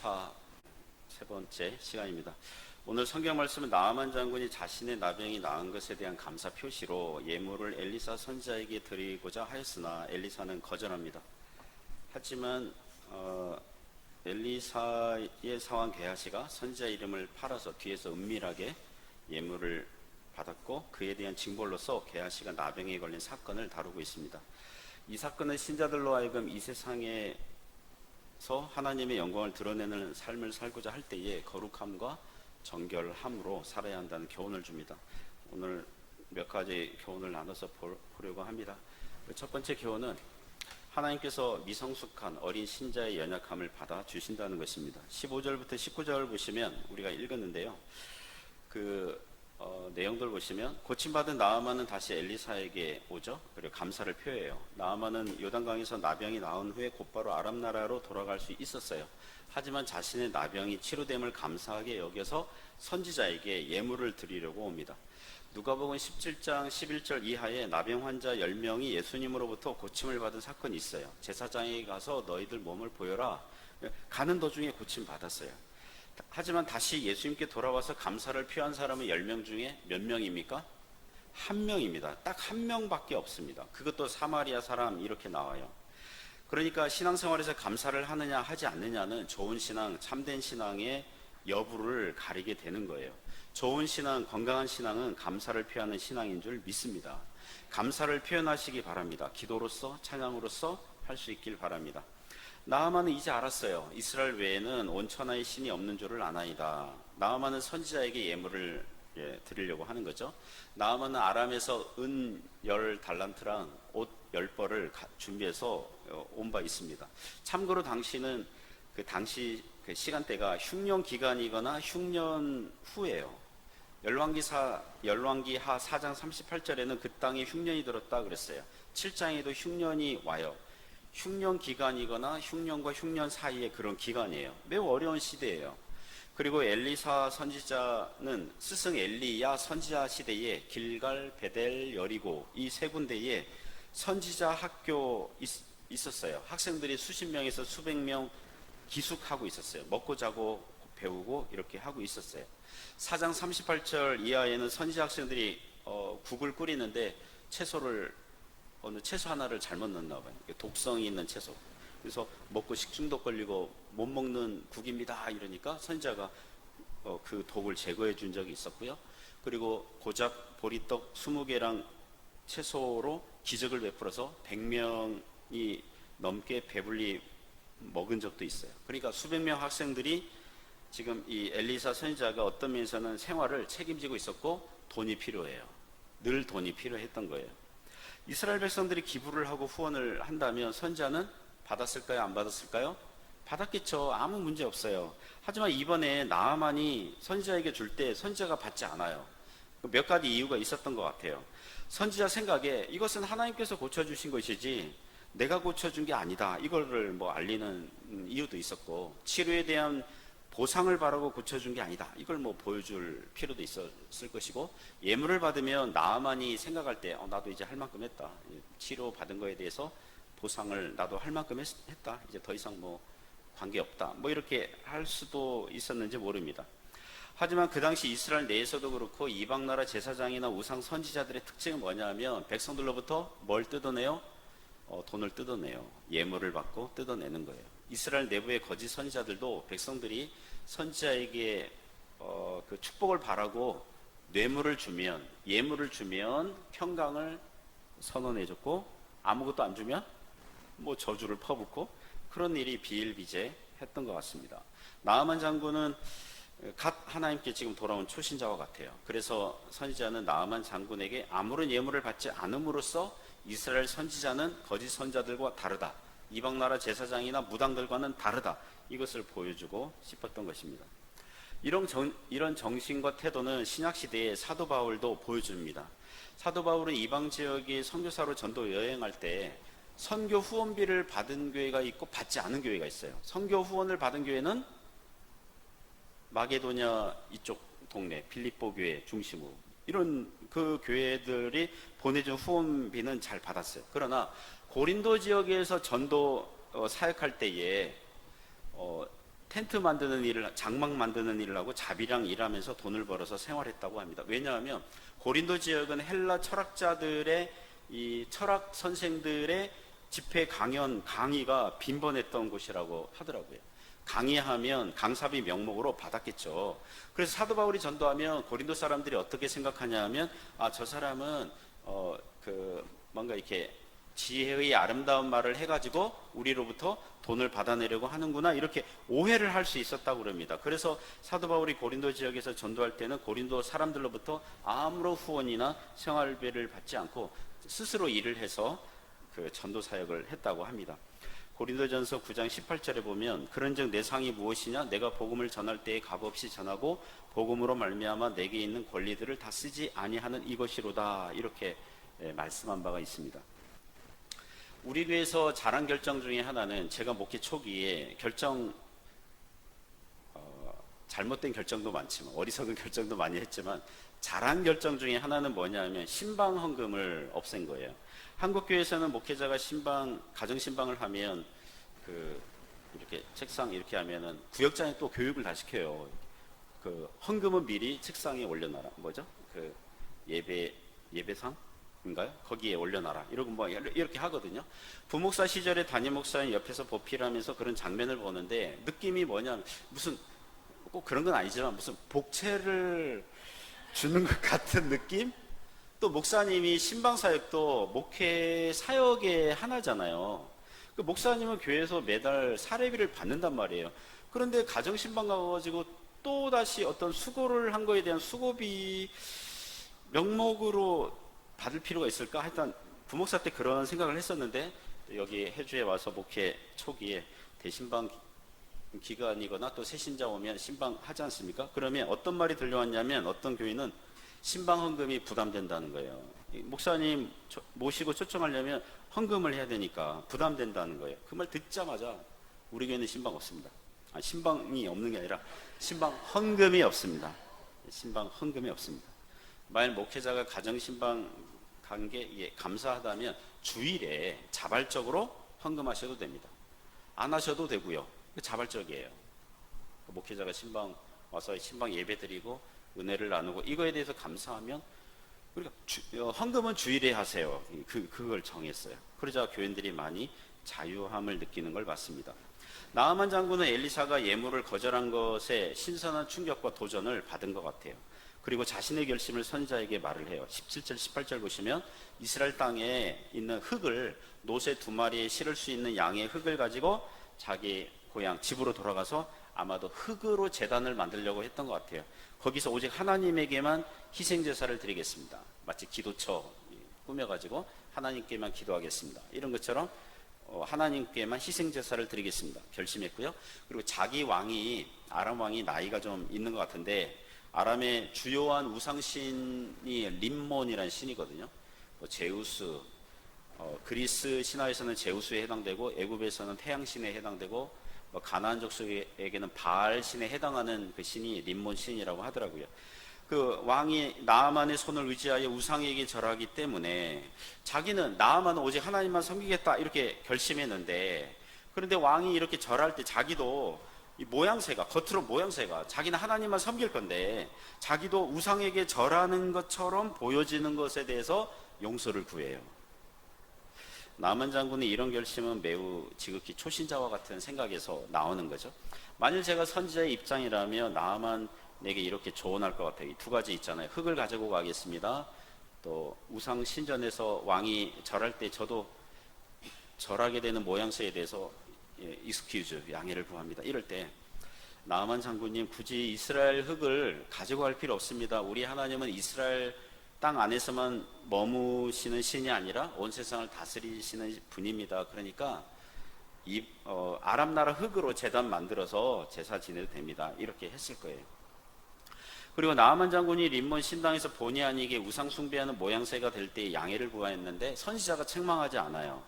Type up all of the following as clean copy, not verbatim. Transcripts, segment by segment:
엘리사 세 번째 시간입니다. 오늘 성경 말씀은 나아만 장군이 자신의 나병이 나은 것에 대한 감사 표시로 예물을 엘리사 선지자에게 드리고자 하였으나 엘리사는 거절합니다. 하지만 엘리사의 사환 게하시가 선지자 이름을 팔아서 뒤에서 은밀하게 예물을 받았고, 그에 대한 징벌로서 게하시가 나병에 걸린 사건을 다루고 있습니다. 이 사건은 신자들로 하여금 이 세상에서 하나님의 영광을 드러내는 삶을 살고자 할 때에 거룩함과 정결함으로 살아야 한다는 교훈을 줍니다. 오늘 몇 가지 교훈을 나눠서 보려고 합니다. 첫 번째 교훈은 하나님께서 미성숙한 어린 신자의 연약함을 받아 주신다는 것입니다. 15절부터 19절 보시면 우리가 읽었는데요. 내용들 보시면 고침받은 나아만은 다시 엘리사에게 오죠. 그리고 감사를 표해요. 나아만은 요단강에서 나병이 나은 후에 곧바로 아람 나라로 돌아갈 수 있었어요. 하지만 자신의 나병이 치료됨을 감사하게 여겨서 선지자에게 예물을 드리려고 옵니다. 누가복음 17장 11절 이하에 나병 환자 10명이 예수님으로부터 고침을 받은 사건이 있어요. 제사장에게 가서 너희들 몸을 보여라. 가는 도중에 고침 받았어요. 하지만 다시 예수님께 돌아와서 감사를 표한 사람은 10명 중에 몇 명입니까? 한 명입니다. 딱 한 명밖에 없습니다. 그것도 사마리아 사람 이렇게 나와요. 그러니까 신앙생활에서 감사를 하느냐 하지 않느냐는 좋은 신앙, 참된 신앙의 여부를 가리게 되는 거예요. 좋은 신앙, 건강한 신앙은 감사를 표하는 신앙인 줄 믿습니다. 감사를 표현하시기 바랍니다. 기도로서, 찬양으로서 할 수 있길 바랍니다. 나아만은 이제 알았어요. 이스라엘 외에는 온 천하의 신이 없는 줄을 아나이다. 나아만은 선지자에게 예물을 드리려고 하는 거죠. 나아만은 아람에서 은 10달란트랑 옷 10벌을 준비해서 온 바 있습니다. 참고로 당시는 당시 시간대가 흉년 기간이거나 흉년 후예요. 열왕기하 4장 38절에는 그 땅에 흉년이 들었다 그랬어요. 7장에도 흉년이 와요. 흉년 기간이거나 흉년과 흉년 사이의 그런 기간이에요. 매우 어려운 시대예요. 그리고 엘리사 선지자는 스승 엘리야 선지자 시대에 길갈, 베델, 여리고 이 세 군데에 선지자 학교 있었어요. 학생들이 수십 명에서 수백 명 기숙하고 있었어요. 먹고 자고 배우고 이렇게 하고 있었어요. 4장 38절 이하에는 선지자 학생들이 국을 끓이는데 어느 채소 하나를 잘못 넣었나 봐요. 독성이 있는 채소. 그래서 먹고 식중독 걸리고 못 먹는 국입니다 이러니까 선지자가 그 독을 제거해 준 적이 있었고요. 그리고 고작 보리떡 20개랑 채소로 기적을 베풀어서 100명이 넘게 배불리 먹은 적도 있어요. 그러니까 수백 명 학생들이 지금 이 엘리사 선지자가 어떤 면에서는 생활을 책임지고 있었고 돈이 필요해요. 늘 돈이 필요했던 거예요. 이스라엘 백성들이 기부를 하고 후원을 한다면 선지자는 받았을까요? 안 받았을까요? 받았겠죠. 아무 문제 없어요. 하지만 이번에 나아만이 선지자에게 줄 때 선지자가 받지 않아요. 몇 가지 이유가 있었던 것 같아요. 선지자 생각에 이것은 하나님께서 고쳐주신 것이지 내가 고쳐준 게 아니다. 이거를 알리는 이유도 있었고, 치료에 대한 보상을 바라고 고쳐준 게 아니다. 이걸 보여줄 필요도 있었을 것이고, 예물을 받으면 나아만이 생각할 때 나도 이제 할 만큼 했다. 치료 받은 거에 대해서 보상을 나도 할 만큼 했다. 이제 더 이상 관계없다. 이렇게 할 수도 있었는지 모릅니다. 하지만 그 당시 이스라엘 내에서도 그렇고 이방 나라 제사장이나 우상 선지자들의 특징은 뭐냐면 백성들로부터 뭘 뜯어내요? 돈을 뜯어내요. 예물을 받고 뜯어내는 거예요. 이스라엘 내부의 거짓 선지자들도 백성들이 선지자에게 그 축복을 바라고 뇌물을 주면, 예물을 주면 평강을 선언해줬고, 아무것도 안 주면 저주를 퍼붓고, 그런 일이 비일비재했던 것 같습니다. 나아만 장군은 갓 하나님께 지금 돌아온 초신자와 같아요. 그래서 선지자는 나아만 장군에게 아무런 예물을 받지 않음으로써 이스라엘 선지자는 거짓 선지자들과 다르다, 이방 나라 제사장이나 무당들과는 다르다, 이것을 보여주고 싶었던 것입니다. 이런 정신과 태도는 신약시대의 사도 바울도 보여줍니다. 사도 바울은 이방 지역의 선교사로 전도 여행할 때 선교 후원비를 받은 교회가 있고 받지 않은 교회가 있어요. 선교 후원을 받은 교회는 마게도냐 이쪽 동네 필립보 교회 중심으로 이런 그 교회들이 보내준 후원비는 잘 받았어요. 그러나 고린도 지역에서 전도 사역할 때에 텐트 만드는 일을, 장막 만드는 일을 하고 자비랑 일하면서 돈을 벌어서 생활했다고 합니다. 왜냐하면 고린도 지역은 헬라 철학자들의, 이 철학 선생들의 집회 강연, 강의가 빈번했던 곳이라고 하더라고요. 강의하면 강사비 명목으로 받았겠죠. 그래서 사도 바울이 전도하면 고린도 사람들이 어떻게 생각하냐 하면, 아, 저 사람은 뭔가 이렇게 지혜의 아름다운 말을 해가지고 우리로부터 돈을 받아내려고 하는구나, 이렇게 오해를 할 수 있었다고 그럽니다. 그래서 사도 바울이 고린도 지역에서 전도할 때는 고린도 사람들로부터 아무런 후원이나 생활비를 받지 않고 스스로 일을 해서 그 전도 사역을 했다고 합니다. 고린도전서 9장 18절에 보면, 그런즉 내 상이 무엇이냐, 내가 복음을 전할 때에 값없이 전하고 복음으로 말미암아 내게 있는 권리들을 다 쓰지 아니하는 이것이로다, 이렇게 말씀한 바가 있습니다. 우리 교회에서 잘한 결정 중에 하나는, 제가 목회 초기에 잘못된 결정도 많지만, 어리석은 결정도 많이 했지만, 잘한 결정 중에 하나는 뭐냐면 신방 헌금을 없앤 거예요. 한국 교회에서는 목회자가 가정 신방을 하면 이렇게 책상 이렇게 하면은 구역장에 또 교육을 다 시켜요. 헌금은 미리 책상에 올려놔라. 뭐죠? 예배상인가요? 거기에 올려놔라. 이렇게 하거든요. 부목사 시절에 담임 목사님 옆에서 보필하면서 그런 장면을 보는데, 느낌이 뭐냐면, 무슨 꼭 그런 건 아니지만 무슨 복채를 주는 것 같은 느낌? 또 목사님이 신방 사역도 목회 사역의 하나잖아요. 목사님은 교회에서 매달 사례비를 받는단 말이에요. 그런데 가정 신방 가가지고 또 다시 어떤 수고를 한 거에 대한 수고비 명목으로 받을 필요가 있을까? 하여튼 부목사 때 그런 생각을 했었는데, 여기 해주에 와서 목회 초기에 대신방 기간이거나 또 새신자 오면 신방 하지 않습니까? 그러면 어떤 말이 들려왔냐면, 어떤 교회는 신방 헌금이 부담된다는 거예요. 목사님 모시고 초청하려면 헌금을 해야 되니까 부담된다는 거예요. 그 말 듣자마자 우리 교회는 신방 없습니다. 신방이 없는 게 아니라 신방 헌금이 없습니다. 신방 헌금이 없습니다. 만약 목회자가 가정 신방 간 게 감사하다면 주일에 자발적으로 헌금하셔도 됩니다. 안 하셔도 되고요. 자발적이에요. 목회자가 신방 와서 신방 예배 드리고 은혜를 나누고 이거에 대해서 감사하면, 그러니까 헌금은 주일에 하세요. 그걸 정했어요. 그러자 교인들이 많이 자유함을 느끼는 걸 봤습니다. 나아만 장군은 엘리사가 예물을 거절한 것에 신선한 충격과 도전을 받은 것 같아요. 그리고 자신의 결심을 선지자에게 말을 해요. 17절 18절 보시면, 이스라엘 땅에 있는 흙을, 노새 2마리에 실을 수 있는 양의 흙을 가지고 자기 고향 집으로 돌아가서 아마도 흙으로 제단을 만들려고 했던 것 같아요. 거기서 오직 하나님에게만 희생제사를 드리겠습니다. 마치 기도처 꾸며가지고 하나님께만 기도하겠습니다, 이런 것처럼 하나님께만 희생제사를 드리겠습니다 결심했고요. 그리고 자기 왕이, 아람 왕이 나이가 좀 있는 것 같은데, 아람의 주요한 우상신이 림몬이라는 신이거든요. 제우스, 그리스 신화에서는 제우스에 해당되고, 애굽에서는 태양신에 해당되고, 가나안 족속에게는 바알 신에 해당하는 그 신이 림몬 신이라고 하더라고요. 그 왕이 나아만의 손을 의지하여 우상에게 절하기 때문에 자기는, 나아만은 오직 하나님만 섬기겠다, 이렇게 결심했는데, 그런데 왕이 이렇게 절할 때 자기도 이 모양새가, 겉으로 모양새가 자기는 하나님만 섬길 건데 자기도 우상에게 절하는 것처럼 보여지는 것에 대해서 용서를 구해요. 나아만 장군의 이런 결심은 매우 지극히 초신자와 같은 생각에서 나오는 거죠. 만일 제가 선지자의 입장이라면 나아만에게 이렇게 조언할 것 같아요. 이 2가지 있잖아요. 흙을 가지고 가겠습니다. 또 우상 신전에서 왕이 절할 때 저도 절하게 되는 모양새에 대해서 excuse, 양해를 구합니다. 이럴 때 나아만 장군님, 굳이 이스라엘 흙을 가지고 갈 필요 없습니다. 우리 하나님은 이스라엘 땅 안에서만 머무시는 신이 아니라 온 세상을 다스리시는 분입니다. 그러니까 아람 나라 흙으로 제단 만들어서 제사 지내도 됩니다, 이렇게 했을 거예요. 그리고 나아만 장군이 림몬 신당에서 본의 아니게 우상 숭배하는 모양새가 될 때 양해를 구하였는데, 선지자가 책망하지 않아요.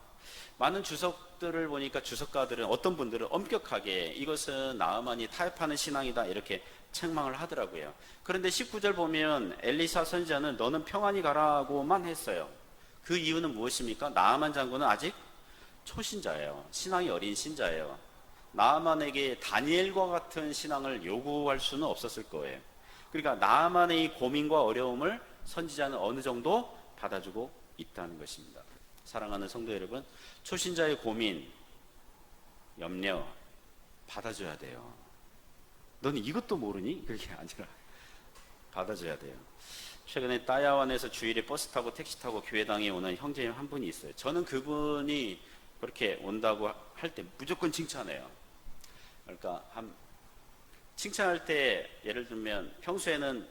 많은 주석들을 보니까 주석가들은, 어떤 분들은 엄격하게 이것은 나아만이 타협하는 신앙이다, 이렇게 책망을 하더라고요. 그런데 19절 보면 엘리사 선지자는 너는 평안히 가라고만 했어요. 그 이유는 무엇입니까? 나아만 장군은 아직 초신자예요. 신앙이 어린 신자예요. 나아만에게 다니엘과 같은 신앙을 요구할 수는 없었을 거예요. 그러니까 나아만의 이 고민과 어려움을 선지자는 어느 정도 받아주고 있다는 것입니다. 사랑하는 성도 여러분, 초신자의 고민, 염려 받아줘야 돼요. 너는 이것도 모르니? 그게 아니라 받아줘야 돼요. 최근에 따야원에서 주일에 버스 타고 택시 타고 교회당에 오는 형제님 한 분이 있어요. 저는 그분이 그렇게 온다고 할 때 무조건 칭찬해요. 그러니까 칭찬할 때 예를 들면 평소에는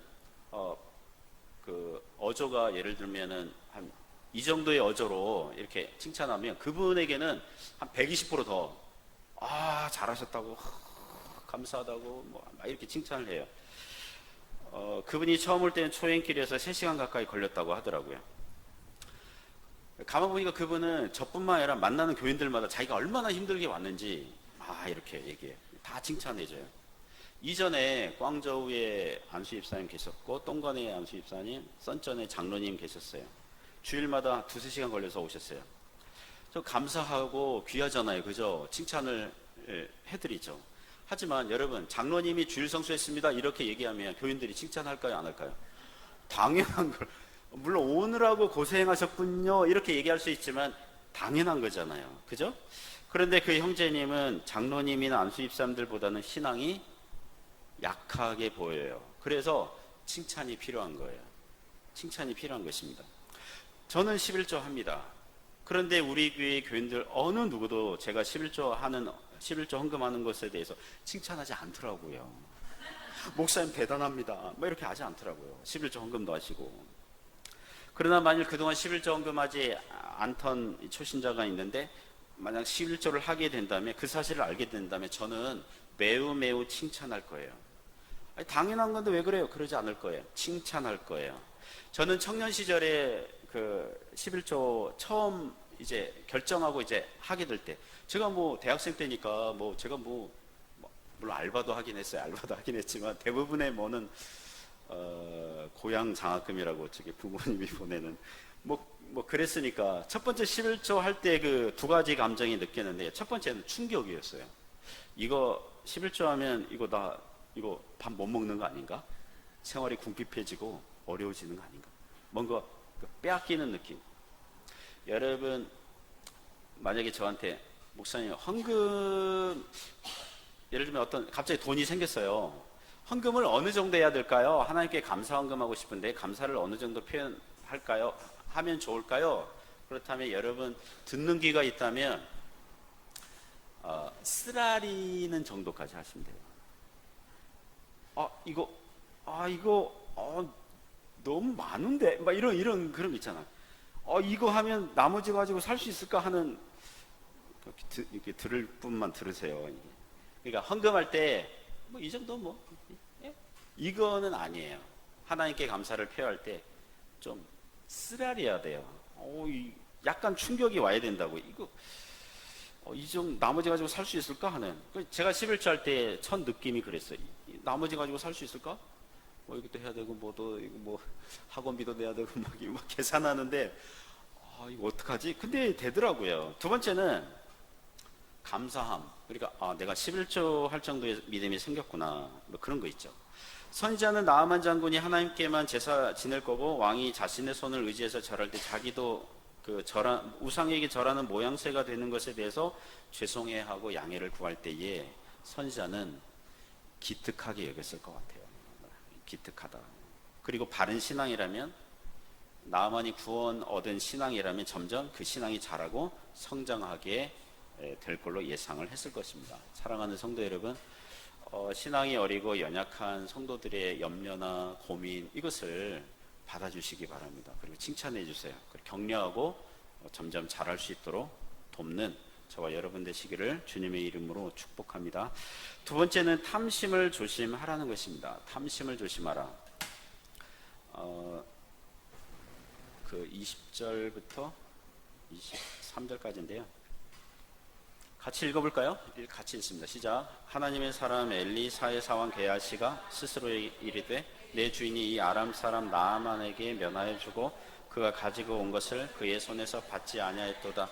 그 어조가 예를 들면은 한 이 정도의 어조로 이렇게 칭찬하면 그분에게는 한 120% 더 잘하셨다고 감사하다고 막 이렇게 칭찬을 해요. 그분이 처음 올 때는 초행길에서 3시간 가까이 걸렸다고 하더라고요. 가만 보니까 그분은 저뿐만 아니라 만나는 교인들마다 자기가 얼마나 힘들게 왔는지 이렇게 얘기해요. 다 칭찬해줘요. 이전에 광저우에 안수 집사님 계셨고 똥관에 안수 집사님, 썬전에 장로님 계셨어요. 주일마다 2-3시간 걸려서 오셨어요. 저 감사하고 귀하잖아요. 그죠? 칭찬을 해드리죠. 하지만 여러분, 장로님이 주일 성수했습니다 이렇게 얘기하면 교인들이 칭찬할까요, 안 할까요? 당연한 걸. 물론 오느라고 고생하셨군요 이렇게 얘기할 수 있지만 당연한 거잖아요. 그죠? 그런데 그 형제님은 장로님이나 안수집사님들보다는 신앙이 약하게 보여요. 그래서 칭찬이 필요한 거예요. 칭찬이 필요한 것입니다. 저는 11조 합니다. 그런데 우리 교회 교인들 어느 누구도 제가 11조 헌금하는 것에 대해서 칭찬하지 않더라고요. 목사님 대단합니다 이렇게 하지 않더라고요. 11조 헌금도 하시고. 그러나 만일 그동안 11조 헌금하지 않던 초신자가 있는데 만약 11조를 하게 된다면, 그 사실을 알게 된다면 저는 매우 칭찬할 거예요. 당연한 건데 왜 그래요? 그러지 않을 거예요. 칭찬할 거예요. 저는 청년 시절에 그 11조 처음 이제 결정하고 이제 하게 될 때, 제가 대학생 때니까 제가 물론 알바도 하긴 했어요. 알바도 하긴 했지만 대부분의 고향 장학금이라고 저기 부모님이 보내는 그랬으니까 첫 번째 11조 할 때 그 2가지 감정이 느꼈는데, 첫 번째는 충격이었어요. 이거 11조 하면 이거 밥 못 먹는 거 아닌가? 생활이 궁핍해지고 어려워지는 거 아닌가? 뭔가 빼앗기는 느낌. 여러분, 만약에 저한테 목사님 헌금, 예를 들면 갑자기 돈이 생겼어요. 헌금을 어느 정도 해야 될까요? 하나님께 감사 헌금하고 싶은데 감사를 어느 정도 표현할까요? 하면 좋을까요? 그렇다면 여러분, 듣는 귀가 있다면 쓰라리는 정도까지 하시면 돼요. 이거 너무 많은데 이런 그런 거 있잖아. 이거 하면 나머지 가지고 살 수 있을까 하는, 이렇게 들을 뿐만 들으세요. 그러니까 헌금할 때 이 정도 이거는 아니에요. 하나님께 감사를 표할 때 좀 쓰라려야 돼요. 약간 충격이 와야 된다고. 이 정도 나머지 가지고 살 수 있을까 하는. 제가 11조 할 때 첫 느낌이 그랬어요. 나머지 가지고 살 수 있을까? 이것도 해야 되고 학원비도 내야 되고 막 계산하는데 이거 어떡하지? 근데 되더라고요. 두 번째는 감사함. 그러니까 내가 11조 할 정도의 믿음이 생겼구나. 그런 거 있죠. 선지자는 나아만 장군이 하나님께만 제사 지낼 거고 왕이 자신의 손을 의지해서 절할 때 자기도 우상에게 절하는 모양새가 되는 것에 대해서 죄송해하고 양해를 구할 때에 선지자는 기특하게 여겼을 것 같아요. 기특하다. 그리고 바른 신앙이라면, 나아만이 구원 얻은 신앙이라면 점점 그 신앙이 자라고 성장하게 될 걸로 예상을 했을 것입니다. 사랑하는 성도 여러분, 신앙이 어리고 연약한 성도들의 염려나 고민, 이것을 받아주시기 바랍니다. 그리고 칭찬해 주세요. 그리고 격려하고 점점 자랄 수 있도록 돕는 저와 여러분 되시기를 주님의 이름으로 축복합니다. 두 번째는 탐심을 조심하라는 것입니다. 탐심을 조심하라. 그 20절부터 23절까지인데요. 같이 읽어볼까요? 같이 읽습니다. 시작. 하나님의 사람 엘리사의 사원 게하시가 스스로 이르되 내 주인이 이 아람 사람 나아만에게 면하여 주고 그가 가지고 온 것을 그의 손에서 받지 아니하였도다.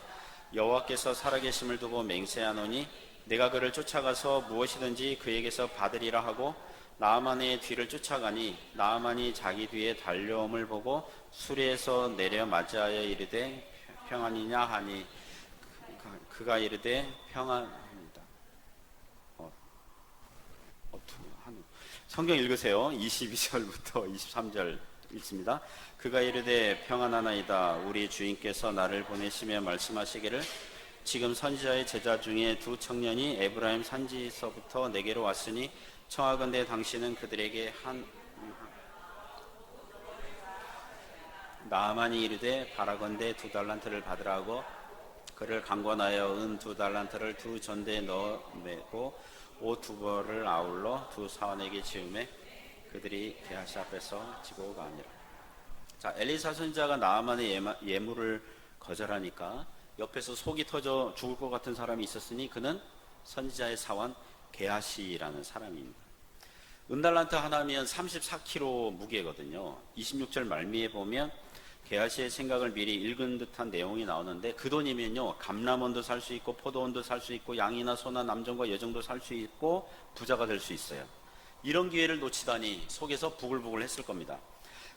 여호와께서 살아계심을 두고 맹세하노니 내가 그를 쫓아가서 무엇이든지 그에게서 받으리라 하고 나아만의 뒤를 쫓아가니 나아만이 자기 뒤에 달려옴을 보고 수리에서 내려 맞이하여 이르되 평안이냐 하니 그가 이르되 평안합니다. 성경 읽으세요. 22절부터 23절 읽습니다. 그가 이르되 평안하나이다. 우리 주인께서 나를 보내시며 말씀하시기를 지금 선지자의 제자 중에 두 청년이 에브라임 산지에서부터 내게로 왔으니 청하건대 당신은 그들에게 나아만이 이르되 바라건대 2달란트를 받으라 하고 그를 강권하여 은 2달란트를 2전대에 넣어 매고 옷 2벌을 아울러 2 사원에게 지우매 그들이 게하시 앞에서 지고 가니라. 자, 엘리사 선지자가 나아만의 예물을 거절하니까 옆에서 속이 터져 죽을 것 같은 사람이 있었으니 그는 선지자의 사원 게하시라는 사람입니다. 은달란트 하나면 34kg 무게거든요. 26절 말미에 보면 게하시의 생각을 미리 읽은 듯한 내용이 나오는데 그 돈이면요 감람원도 살 수 있고 포도원도 살 수 있고 양이나 소나 남종과 여종도 살 수 있고 부자가 될 수 있어요. 이런 기회를 놓치다니 속에서 부글부글 했을 겁니다.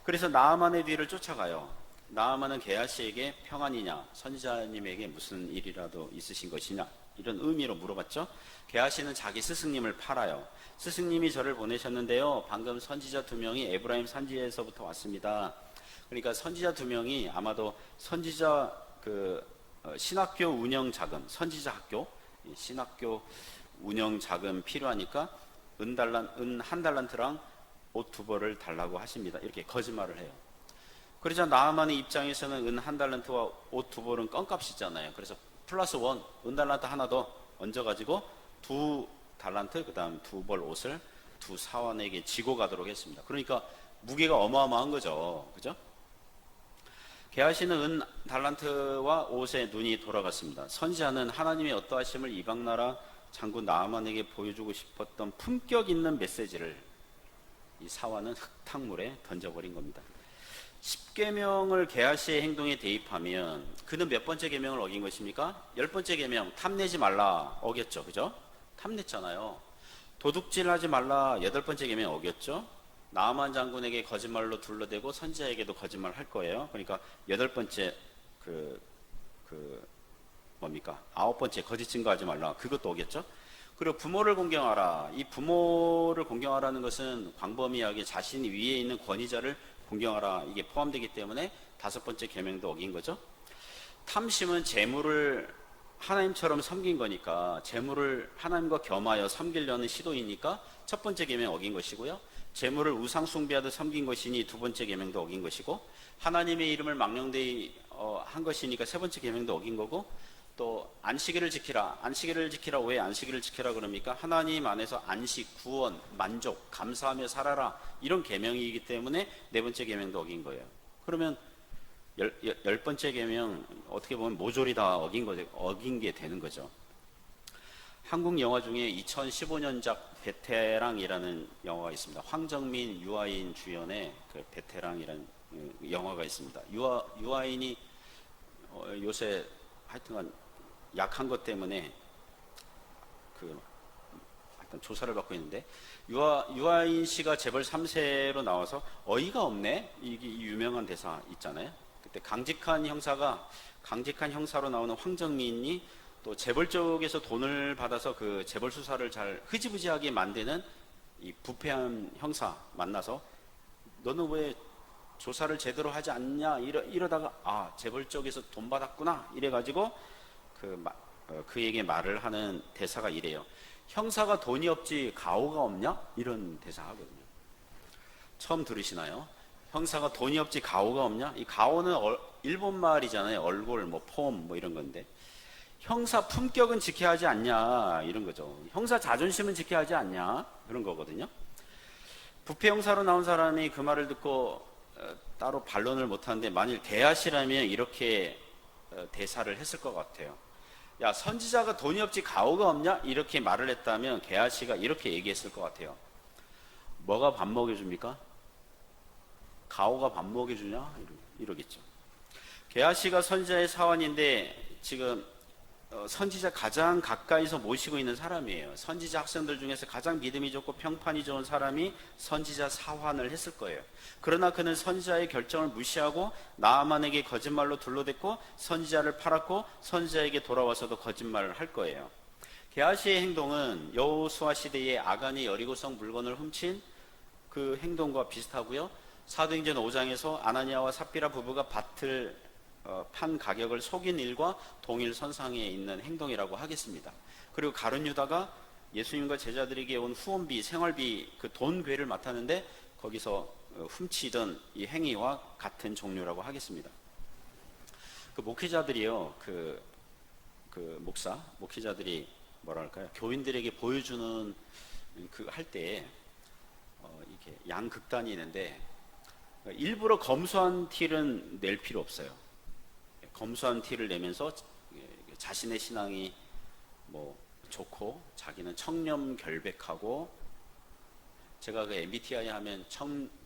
그래서 나아만의 뒤를 쫓아가요. 나아만은 게하시에게 평안이냐, 선지자님에게 무슨 일이라도 있으신 것이냐, 이런 의미로 물어봤죠. 게하시는 자기 스승님을 팔아요. 스승님이 저를 보내셨는데요, 방금 선지자 2명이 에브라임 산지에서부터 왔습니다. 그러니까 선지자 2명이 아마도 선지자 신학교 운영 자금, 선지자 학교 신학교 운영 자금 필요하니까 은 1달란트랑 옷 2벌을 달라고 하십니다. 이렇게 거짓말을 해요. 그러자 나아만의 입장에서는 은 1달란트와 옷 2벌은 껌값이잖아요. 그래서 플러스 1, 은달란트 하나 더 얹어가지고 2달란트, 그 다음 2벌 옷을 2 사원에게 지고 가도록 했습니다. 그러니까 무게가 어마어마한 거죠. 그죠? 게하시는 은 달란트와 옷에 눈이 돌아갔습니다. 선지자는 하나님의 어떠하심을 이방나라 장군 나아만에게 보여주고 싶었던 품격 있는 메시지를 이 사원은 흙탕물에 던져버린 겁니다. 10계명을 게하시의 행동에 대입하면 그는 몇 번째 계명을 어긴 것입니까? 10번째 계명, 탐내지 말라 어겼죠. 그죠? 탐냈잖아요. 도둑질하지 말라 8번째 계명 어겼죠. 나아만 장군에게 거짓말로 둘러대고 선지자에게도 거짓말 할 거예요. 그러니까 8번째 뭡니까? 9번째 거짓 증거하지 말라 그것도 오겠죠. 그리고 부모를 공경하라. 이 부모를 공경하라는 것은 광범위하게 자신 위에 있는 권위자를 공경하라 이게 포함되기 때문에 5번째 계명도 어긴 거죠. 탐심은 재물을 하나님처럼 섬긴 거니까 재물을 하나님과 겸하여 섬기려는 시도이니까 첫 번째 계명 어긴 것이고요. 재물을 우상 숭배하듯 섬긴 것이니 2번째 계명도 어긴 것이고 하나님의 이름을 망령되이 한 것이니까 3번째 계명도 어긴 거고 또 안식일을 지키라. 안식일을 지키라. 왜 안식일을 지키라 그럽니까? 하나님 안에서 안식, 구원, 만족, 감사하며 살아라. 이런 계명이기 때문에 4번째 계명도 어긴 거예요. 그러면 10번째 계명 어떻게 보면 모조리 다 어긴 게 되는 거죠. 한국 영화 중에 2015년작 베테랑이라는 영화가 있습니다. 황정민, 유아인 주연의 그 베테랑이라는 영화가 있습니다. 유아인이 요새 하여튼간 약한 것 때문에 하여튼 조사를 받고 있는데 유아인 씨가 재벌 3세로 나와서 어이가 없네 이게 유명한 대사 있잖아요. 그때 강직한 형사로 나오는 황정민이 또 재벌 쪽에서 돈을 받아서 그 재벌 수사를 잘 흐지부지하게 만드는 이 부패한 형사 만나서 너는 왜 조사를 제대로 하지 않냐 이러다가 재벌 쪽에서 돈 받았구나 이래가지고 그에게 말을 하는 대사가 이래요. 형사가 돈이 없지 가오가 없냐? 이런 대사 하거든요. 처음 들으시나요? 형사가 돈이 없지 가오가 없냐? 이 가오는 일본 말이잖아요. 얼굴, 폼 이런 건데 형사 품격은 지켜야 하지 않냐 이런 거죠. 형사 자존심은 지켜야 하지 않냐 그런 거거든요. 부패 형사로 나온 사람이 그 말을 듣고 따로 반론을 못하는데 만일 게하시라면 이렇게 대사를 했을 것 같아요. 야, 선지자가 돈이 없지 가오가 없냐? 이렇게 말을 했다면 게하시가 이렇게 얘기했을 것 같아요. 뭐가 밥 먹여줍니까? 가오가 밥 먹여주냐? 이러겠죠. 게하시가 선지자의 사원인데 지금 선지자 가장 가까이서 모시고 있는 사람이에요. 선지자 학생들 중에서 가장 믿음이 좋고 평판이 좋은 사람이 선지자 사환을 했을 거예요. 그러나 그는 선지자의 결정을 무시하고 나아만에게 거짓말로 둘러댔고 선지자를 팔았고 선지자에게 돌아와서도 거짓말을 할 거예요. 게하시의 행동은 여호수아 시대의 아간이 여리고성 물건을 훔친 그 행동과 비슷하고요. 사도행전 5장에서 아나니아와 삽비라 부부가 밭을 판 가격을 속인 일과 동일 선상에 있는 행동이라고 하겠습니다. 그리고 가룟 유다가 예수님과 제자들에게 온 후원비, 생활비 그 돈 괴를 맡았는데 거기서 훔치던 이 행위와 같은 종류라고 하겠습니다. 그 목회자들이요, 목회자들이 뭐랄까요, 교인들에게 보여주는 그 할 때에 이렇게 양극단이 있는데 일부러 검소한 티를 낼 필요 없어요. 검소한 티를 내면서 자신의 신앙이 뭐 좋고 자기는 청렴결백하고, 제가 그 MBTI 하면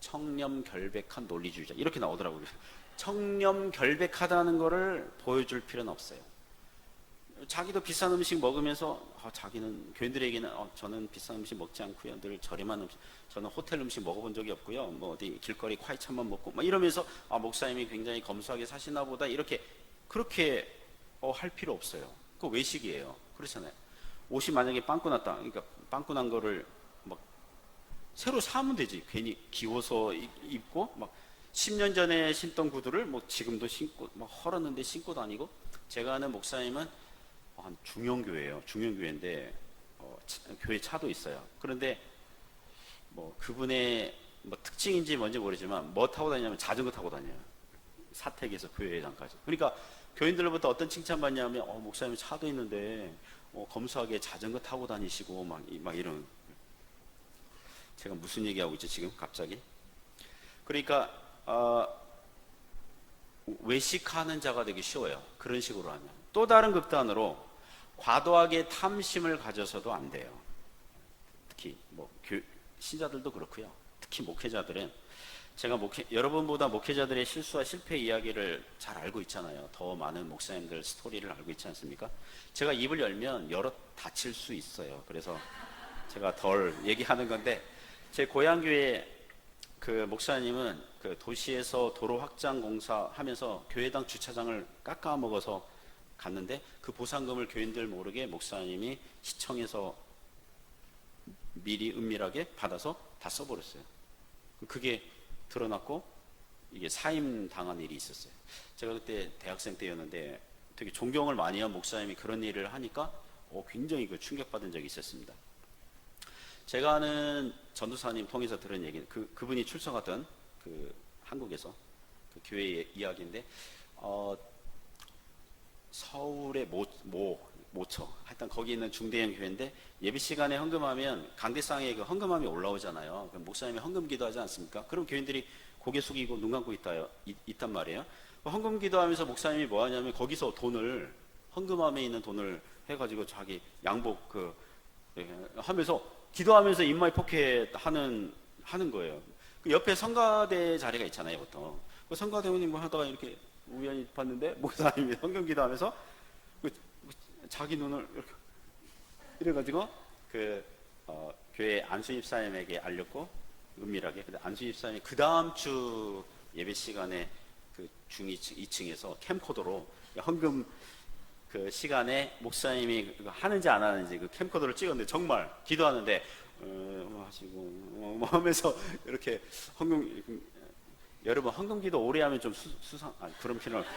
청렴결백한 논리주의자 이렇게 나오더라고요. 청렴결백하다는 거를 보여줄 필요는 없어요. 자기도 비싼 음식 먹으면서 자기는 교인들에게는 저는 비싼 음식 먹지 않고요, 늘 저렴한 음식, 저는 호텔 음식 먹어본 적이 없고요, 뭐 어디 길거리 콰이찬만 먹고 막 이러면서 목사님이 굉장히 검소하게 사시나 보다, 이렇게 그렇게 할 필요 없어요. 그거 외식이에요. 그렇잖아요. 옷이 만약에 빵꾸 났다, 그러니까 빵꾸 난 거를 막 새로 사면 되지. 괜히 기워서 입고 막 10년 전에 신던 구두를 뭐 지금도 신고 막 헐었는데 신고 다니고. 제가 아는 목사님은 한 중형교회예요. 중형교회인데 교회 차도 있어요. 그런데 뭐 그분의 뭐 특징인지 뭔지 모르지만 뭐 타고 다니냐면 자전거 타고 다녀요. 사택에서 교회장까지. 그러니까 교인들로부터 어떤 칭찬받냐면 목사님 차도 있는데 검소하게 자전거 타고 다니시고 막 이런. 제가 무슨 얘기하고 있지 지금 갑자기? 그러니까 외식하는 자가 되기 쉬워요. 그런 식으로 하면. 또 다른 극단으로 과도하게 탐심을 가져서도 안 돼요. 특히 뭐 신자들도 그렇고요. 특히 목회자들은, 제가 여러분보다 목회자들의 실수와 실패 이야기를 잘 알고 있잖아요. 더 많은 목사님들 스토리를 알고 있지 않습니까? 제가 입을 열면 여러 다칠 수 있어요. 그래서 제가 덜 얘기하는 건데, 제 고향교회 그 목사님은 그 도시에서 도로 확장 공사 하면서 교회당 주차장을 깎아 먹어서 갔는데, 그 보상금을 교인들 모르게 목사님이 시청에서 미리 은밀하게 받아서 다 써버렸어요. 그게 드러났고 이게 사임 당한 일이 있었어요. 제가 그때 대학생 때였는데 되게 존경을 많이 한 목사님이 그런 일을 하니까 굉장히 충격받은 적이 있었습니다. 제가 아는 전도사님 통해서 들은 얘기는 그분이 출석하던 그 한국에서 그 교회 이야기인데, 서울의 모처 하여튼 거기 있는 중대형 교회인데, 예배 시간에 헌금하면 강대상에 그 헌금함이 올라오잖아요. 그럼 목사님이 헌금 기도하지 않습니까? 그럼 교인들이 고개 숙이고 눈 감고 있단 말이에요. 헌금 기도하면서 목사님이 뭐 하냐면 거기서 돈을, 헌금함에 있는 돈을 해가지고 자기 양복 하면서 기도하면서 인마이 포켓 하는 거예요. 그 옆에 성가대 자리가 있잖아요, 보통. 그 성가대원님 뭐 하다가 이렇게 우연히 봤는데 목사님이 헌금 기도하면서 자기 눈을 이렇게 이래가지고 교회 안수집사님에게 알렸고, 은밀하게. 근데 안수집사님이 그 다음 주 예배 시간에 그 중2층에서 캠코더로 헌금 그 시간에 목사님이 하는지 안 하는지 그 캠코더를 찍었는데, 정말 기도하는데 하시고 뭐 하면서 이렇게 여러분 헌금 기도 오래 하면 좀 그런 필요는,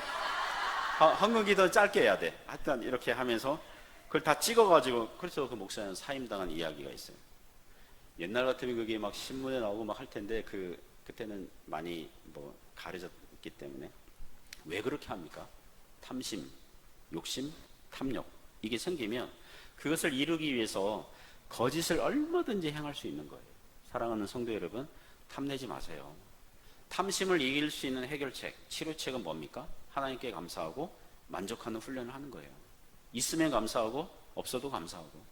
헌금 기도는 짧게 해야 돼. 하여튼 이렇게 하면서 그걸 다 찍어가지고, 그래서 그 목사님 사임당한 이야기가 있어요. 옛날 같으면 그게 막 신문에 나오고 막 할 텐데 그때는 많이 뭐 가려졌기 때문에. 왜 그렇게 합니까? 탐심, 욕심, 탐욕, 이게 생기면 그것을 이루기 위해서 거짓을 얼마든지 행할 수 있는 거예요. 사랑하는 성도 여러분, 탐내지 마세요. 탐심을 이길 수 있는 해결책, 치료책은 뭡니까? 하나님께 감사하고 만족하는 훈련을 하는 거예요. 있으면 감사하고 없어도 감사하고,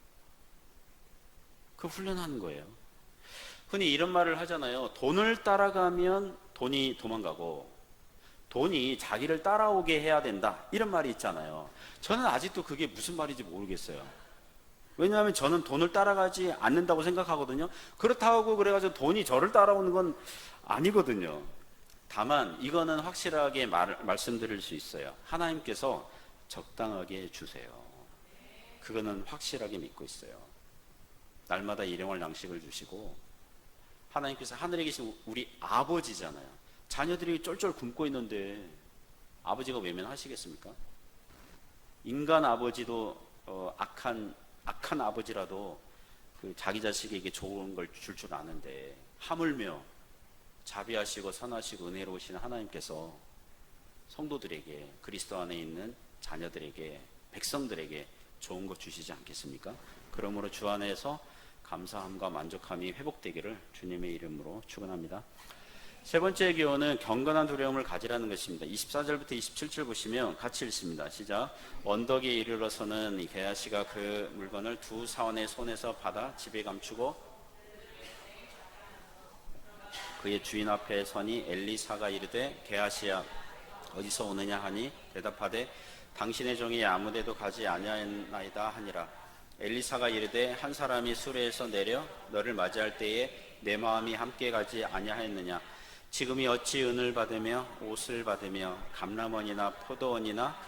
그 훈련하는 거예요. 흔히 이런 말을 하잖아요. 돈을 따라가면 돈이 도망가고 돈이 자기를 따라오게 해야 된다, 이런 말이 있잖아요. 저는 아직도 그게 무슨 말인지 모르겠어요. 왜냐하면 저는 돈을 따라가지 않는다고 생각하거든요. 그렇다고 그래가지고 돈이 저를 따라오는 건 아니거든요. 다만 이거는 확실하게 말씀드릴 수 있어요. 하나님께서 적당하게 주세요. 그거는 확실하게 믿고 있어요. 날마다 일용할 양식을 주시고, 하나님께서 하늘에 계신 우리 아버지잖아요. 자녀들이 쫄쫄 굶고 있는데 아버지가 외면하시겠습니까? 인간 아버지도 악한 아버지라도 그 자기 자식에게 좋은 걸 줄 아는데, 하물며 자비하시고 선하시고 은혜로우신 하나님께서 성도들에게, 그리스도 안에 있는 자녀들에게, 백성들에게 좋은 것 주시지 않겠습니까? 그러므로 주 안에서 감사함과 만족함이 회복되기를 주님의 이름으로 축원합니다. 세 번째 교훈은 경건한 두려움을 가지라는 것입니다. 24절부터 27절 보시면 같이 읽습니다. 시작. 언덕에 이르러서는 이 게하시가 그 물건을 두 사원의 손에서 받아 집에 감추고 그의 주인 앞에 서니 엘리사가 이르되 게하시야 어디서 오느냐 하니 대답하되 당신의 종이 아무데도 가지 아니하였나이다 하니라. 엘리사가 이르되 한 사람이 수레에서 내려 너를 맞이할 때에 내 마음이 함께 가지 아니하였느냐. 지금이 어찌 은을 받으며 옷을 받으며 감람원이나 포도원이나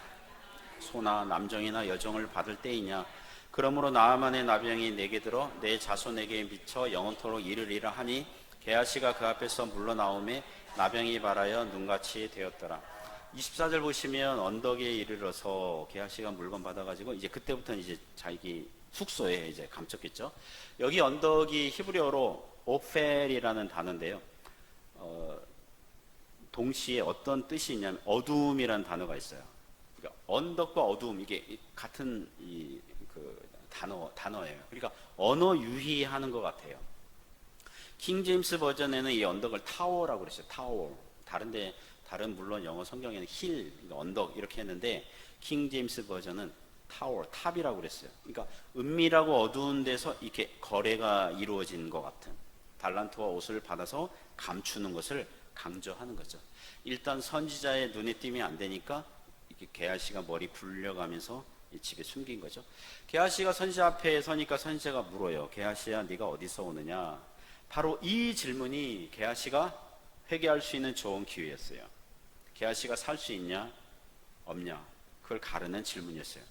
소나 남정이나 여종을 받을 때이냐. 그러므로 나아만의 나병이 내게 들어 내 자손에게 미쳐 영원토록 이르리라 하니 게하시가 그 앞에서 물러나오매 나병이 발하여 눈같이 되었더라. 24절 보시면 언덕에 이르러서 게하시가 물건 받아가지고 이제 그때부터는 이제 자기 숙소에 이제 감췄겠죠. 여기 언덕이 히브리어로 오펠이라는 단어인데요. 동시에 어떤 뜻이 있냐면 어두움이라는 단어가 있어요. 그러니까 언덕과 어두움, 이게 같은 그 단어예요. 그러니까 언어 유희하는 것 같아요. 킹 제임스 버전에는 이 언덕을 타워라고 그랬어요. 타워. 다른 물론 영어 성경에는 힐, 언덕 이렇게 했는데 킹 제임스 버전은 타워, 탑이라고 그랬어요. 그러니까 은밀하고 어두운 데서 이렇게 거래가 이루어진 것 같은, 달란트와 옷을 받아서 감추는 것을 강조하는 거죠. 일단 선지자의 눈에 띄면 안 되니까 이렇게 게하시가 머리 굴려가면서 집에 숨긴 거죠. 게하시가 선지자 앞에 서니까 선지자가 물어요. 게하시야, 네가 어디서 오느냐? 바로 이 질문이 게하시가 회개할 수 있는 좋은 기회였어요. 게하시가 살 수 있냐 없냐, 그걸 가르는 질문이었어요.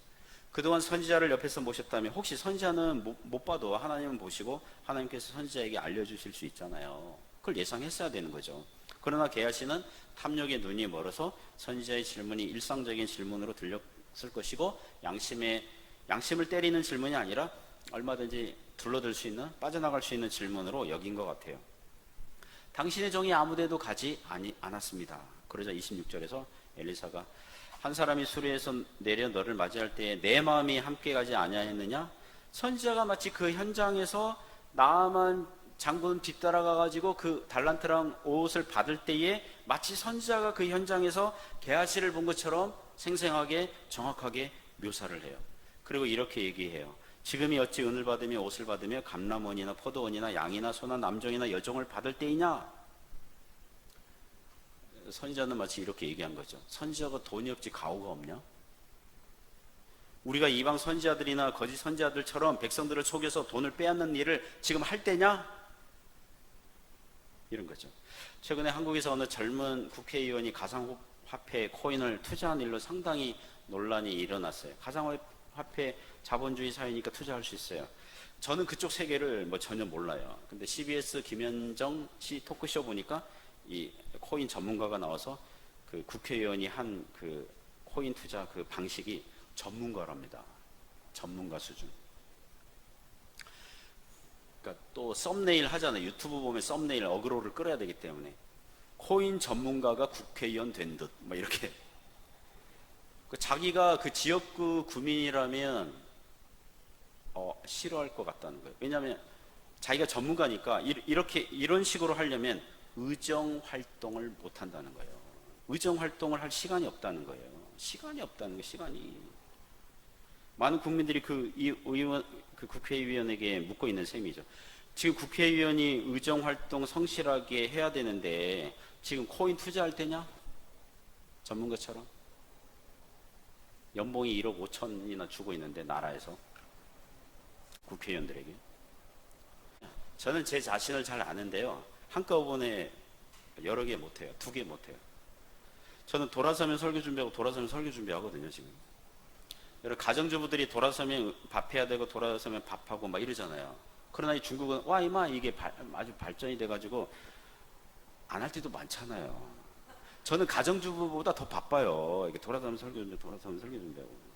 그동안 선지자를 옆에서 모셨다면 혹시 선지자는 못 봐도 하나님은 보시고 하나님께서 선지자에게 알려주실 수 있잖아요. 그걸 예상했어야 되는 거죠. 그러나 게하시는 탐욕의 눈이 멀어서 선지자의 질문이 일상적인 질문으로 들렸을 것이고, 양심을 때리는 질문이 아니라 얼마든지 둘러들 수 있는, 빠져나갈 수 있는 질문으로 여긴 것 같아요. 당신의 종이 아무데도 가지 않았습니다. 그러자 26절에서 엘리사가 한 사람이 수레에서 내려 너를 맞이할 때에 내 마음이 함께 가지 아니하였느냐? 선지자가 마치 그 현장에서 나아만 장군 뒤따라가 가지고 그 달란트랑 옷을 받을 때에 마치 선지자가 그 현장에서 게하시를 본 것처럼 생생하게 정확하게 묘사를 해요. 그리고 이렇게 얘기해요. 지금이 어찌 은을 받으며 옷을 받으며 감람원이나 포도원이나 양이나 소나 남종이나 여종을 받을 때이냐? 선지자는 마치 이렇게 얘기한 거죠. 선지자가 돈이 없지 가오가 없냐? 우리가 이방 선지자들이나 거짓 선지자들처럼 백성들을 속여서 돈을 빼앗는 일을 지금 할 때냐? 이런 거죠. 최근에 한국에서 어느 젊은 국회의원이 가상화폐 코인을 투자한 일로 상당히 논란이 일어났어요. 가상화폐 자본주의 사회니까 투자할 수 있어요. 저는 그쪽 세계를 전혀 몰라요. 근데 CBS 김현정 씨 토크쇼 보니까 이 코인 전문가가 나와서 그 국회의원이 한 그 코인 투자 그 방식이 전문가랍니다. 전문가 수준. 그러니까 또 썸네일 하잖아요. 유튜브 보면 썸네일 어그로를 끌어야 되기 때문에 코인 전문가가 국회의원 된 듯 이렇게. 자기가 그 지역구 구민이라면 싫어할 것 같다는 거예요. 왜냐하면 자기가 전문가니까 이런 식으로 하려면 의정 활동을 못 한다는 거예요. 의정 활동을 할 시간이 없다는 거예요. 시간이 없다는 거예요. 시간이. 많은 국민들이 그 국회의원에게 묻고 있는 셈이죠. 지금 국회의원이 의정 활동 성실하게 해야 되는데 지금 코인 투자할 때냐? 전문가처럼. 연봉이 1억 5천이나 주고 있는데 나라에서 국회의원들에게. 저는 제 자신을 잘 아는데요. 한꺼번에 여러 개 못해요. 2개 못해요. 저는 돌아서면 설교 준비하고 돌아서면 설교 준비하거든요, 지금. 여러 가정주부들이 돌아서면 밥해야 되고 돌아서면 밥하고 막 이러잖아요. 그러나 이 중국은 와 이마 이게 아주 발전이 돼가지고 안 할 때도 많잖아요. 저는 가정주부보다 더 바빠요. 이게 돌아서면 설교 준비, 돌아서면 설교 준비하고.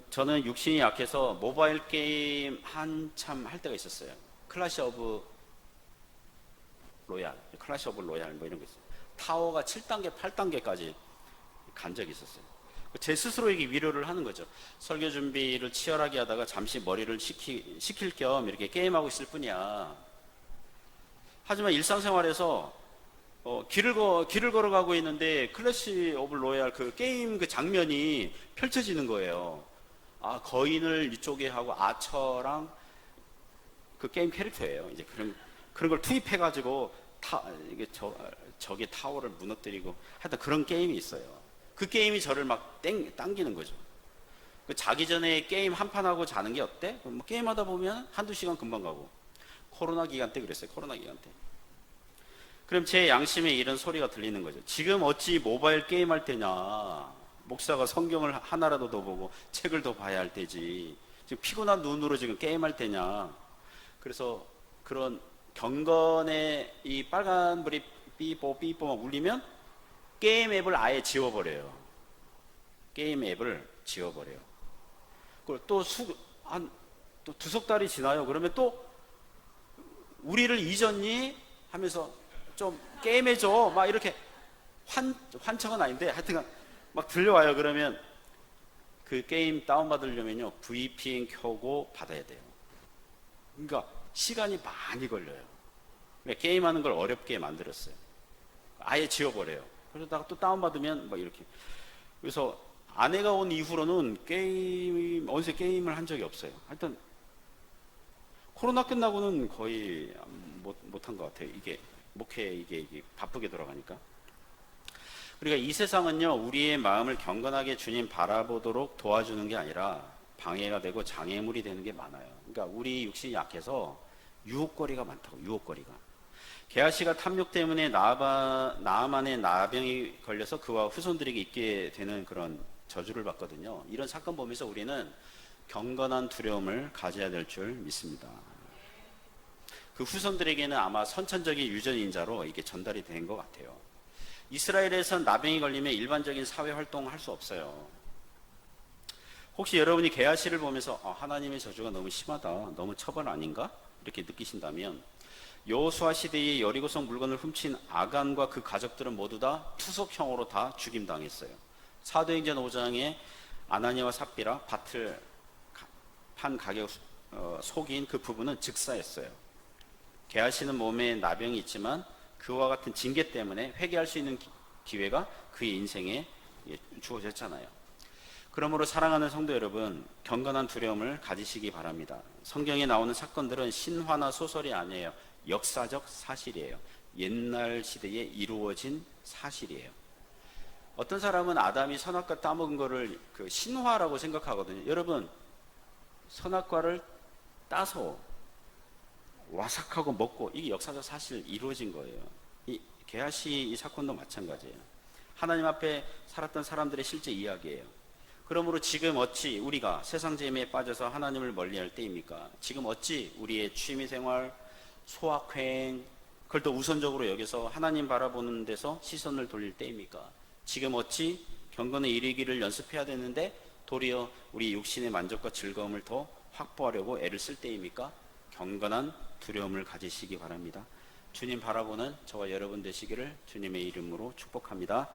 저는 육신이 약해서 모바일 게임 한참 할 때가 있었어요. 클래시 오브 로얄 뭐 이런 거 있어요. 타워가 7단계, 8단계까지 간 적이 있었어요. 제 스스로에게 위로를 하는 거죠. 설교 준비를 치열하게 하다가 잠시 머리를 식힐 겸 이렇게 게임하고 있을 뿐이야. 하지만 일상생활에서 길을 걸어가고 있는데 클래시 오브 로얄 그 게임 그 장면이 펼쳐지는 거예요. 아, 거인을 이쪽에 하고 아처랑 그 게임 캐릭터예요. 이제 그런 걸 투입해가지고 이게 적의 타워를 무너뜨리고 하여튼 그런 게임이 있어요. 그 게임이 저를 막 당기는 거죠. 자기 전에 게임 한 판 하고 자는 게 어때? 뭐 게임하다 보면 한두 시간 금방 가고. 코로나 기간 때 그랬어요. 코로나 기간 때. 그럼 제 양심에 이런 소리가 들리는 거죠. 지금 어찌 모바일 게임 할 때냐? 목사가 성경을 하나라도 더 보고 책을 더 봐야 할 때지. 지금 피곤한 눈으로 지금 게임할 때냐? 그래서 그런 경건의 이 빨간불이 삐뽀 막 울리면 게임 앱을 아예 지워버려요. 게임 앱을 지워버려요. 그걸 또 두석 달이 지나요. 그러면 또 우리를 잊었니? 하면서 좀 게임해줘. 막 이렇게 환청은 아닌데 하여튼 막 들려와요. 그러면 그 게임 다운받으려면요. VPN 켜고 받아야 돼요. 그러니까 시간이 많이 걸려요. 그러니까 게임하는 걸 어렵게 만들었어요. 아예 지워버려요. 그러다가 또 다운받으면 막 이렇게. 그래서 아내가 온 이후로는 어느새 게임을 한 적이 없어요. 하여튼 코로나 끝나고는 거의 못한 것 같아요. 이게 목회 이게 바쁘게 돌아가니까. 그러니까 이 세상은요, 우리의 마음을 경건하게 주님 바라보도록 도와주는 게 아니라 방해가 되고 장애물이 되는 게 많아요. 그러니까 우리 육신이 약해서 유혹거리가 많다고. 유혹거리가. 게하시가 탐욕 때문에 나아만의 나병이 걸려서 그와 후손들에게 있게 되는 그런 저주를 받거든요. 이런 사건 보면서 우리는 경건한 두려움을 가져야 될 줄 믿습니다. 그 후손들에게는 아마 선천적인 유전인자로 이게 전달이 된 것 같아요. 이스라엘에선 나병이 걸리면 일반적인 사회 활동을 할 수 없어요. 혹시 여러분이 게하시를 보면서 하나님의 저주가 너무 심하다, 너무 처벌 아닌가? 이렇게 느끼신다면 여호수아 시대에 여리고성 물건을 훔친 아간과 그 가족들은 모두 다 투석형으로 다 죽임당했어요. 사도행전 5장에 아나니아와 삽비라 밭을 판 가격 속인 그 부부는 즉사했어요. 게하시는 몸에 나병이 있지만 그와 같은 징계 때문에 회개할 수 있는 기회가 그의 인생에 주어졌잖아요. 그러므로 사랑하는 성도 여러분, 경건한 두려움을 가지시기 바랍니다. 성경에 나오는 사건들은 신화나 소설이 아니에요. 역사적 사실이에요. 옛날 시대에 이루어진 사실이에요. 어떤 사람은 아담이 선악과 따먹은 거를 그 신화라고 생각하거든요. 여러분, 선악과를 따서 와삭하고 먹고 이게 역사적 사실 이루어진 거예요. 이 게하시 이 사건도 마찬가지예요. 하나님 앞에 살았던 사람들의 실제 이야기예요. 그러므로 지금 어찌 우리가 세상 재미에 빠져서 하나님을 멀리할 때입니까? 지금 어찌 우리의 취미생활, 소확행, 그걸 더 우선적으로 여겨서 하나님 바라보는 데서 시선을 돌릴 때입니까? 지금 어찌 경건에 이르기를 연습해야 되는데 도리어 우리 육신의 만족과 즐거움을 더 확보하려고 애를 쓸 때입니까? 경건한 두려움을 가지시기 바랍니다. 주님 바라보는 저와 여러분 되시기를 주님의 이름으로 축복합니다.